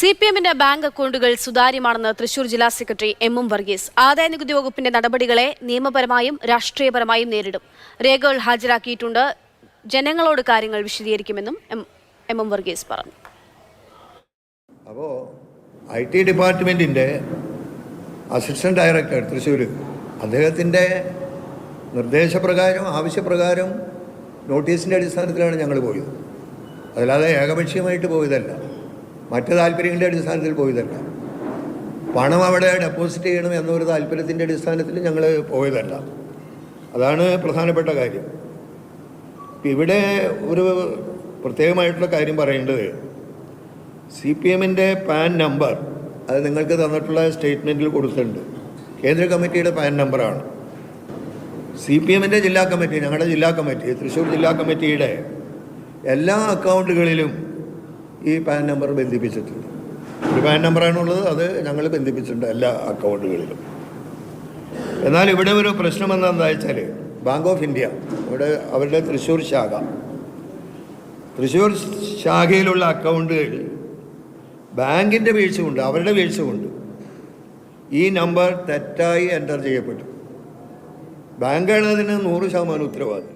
സിപിഎമ്മിന്റെ ബാങ്ക് അക്കൗണ്ടുകൾ സുതാര്യമാണെന്ന് തൃശൂർ ജില്ലാ സെക്രട്ടറി എം വർഗീസ്. ആദായനികുതി വകുപ്പിന്റെ നടപടികളെ നിയമപരമായും രാഷ്ട്രീയപരമായും നേരിടും. രേഖകൾ ഹാജരാക്കിയിട്ടുണ്ട്. ജനങ്ങളോട് കാര്യങ്ങൾ വിശദീകരിക്കുമെന്നും എം വർഗീസ് പറഞ്ഞു. അപ്പോൾ IT ഡിപ്പാർട്ട്മെൻറ്റിൻ്റെ അസിസ്റ്റന്റ് ഡയറക്ടർ തൃശ്ശൂർ അദ്ദേഹത്തിൻ്റെ നിർദ്ദേശപ്രകാരം ആവശ്യപ്രകാരം നോട്ടീസിൻ്റെ അടിസ്ഥാനത്തിലാണ് ഞങ്ങൾ പോയത്. അതല്ലാതെ ഏകപക്ഷീയമായിട്ട് പോയതല്ല, മറ്റ് താല്പര്യങ്ങളുടെ അടിസ്ഥാനത്തിൽ പോയതല്ല, പണം അവിടെ ഡെപ്പോസിറ്റ് ചെയ്യണം എന്നൊരു താല്പര്യത്തിൻ്റെ അടിസ്ഥാനത്തിൽ ഞങ്ങൾ പോയതല്ല. അതാണ് പ്രധാനപ്പെട്ട കാര്യം. ഇവിടെ ഒരു പ്രത്യേകമായിട്ടുള്ള കാര്യം പറയേണ്ടത്, CPMൻ്റെ പാൻ നമ്പർ അത് നിങ്ങൾക്ക് തന്നിട്ടുള്ള സ്റ്റേറ്റ്മെൻറ്റിൽ കൊടുത്തിട്ടുണ്ട്. കേന്ദ്ര കമ്മിറ്റിയുടെ പാൻ നമ്പറാണ്. CPMൻ്റെ ജില്ലാ കമ്മിറ്റി, ഞങ്ങളുടെ ജില്ലാ കമ്മിറ്റി, തൃശ്ശൂർ ജില്ലാ കമ്മിറ്റിയുടെ എല്ലാ അക്കൗണ്ടുകളിലും ഈ പാൻ നമ്പർ ബന്ധിപ്പിച്ചിട്ടുണ്ട്. ഒരു പാൻ നമ്പറാണുള്ളത്, അത് ഞങ്ങൾ ബന്ധിപ്പിച്ചിട്ടുണ്ട് എല്ലാ അക്കൗണ്ടുകളിലും. എന്നാൽ ഇവിടെ ഒരു പ്രശ്നം എന്താണെന്ന് വെച്ചാൽ, ബാങ്ക് ഓഫ് ഇന്ത്യ ഇവിടെ അവരുടെ തൃശ്ശൂർ ശാഖയിലുള്ള അക്കൗണ്ടുകൾ ബാങ്കിൻ്റെ വീഴ്ച കൊണ്ട്, അവരുടെ വീഴ്ച കൊണ്ട് ഈ നമ്പർ തെറ്റായി എൻ്റർ ചെയ്യപ്പെട്ടു. ബാങ്കാണ് അതിന് 100% ഉത്തരവാദി.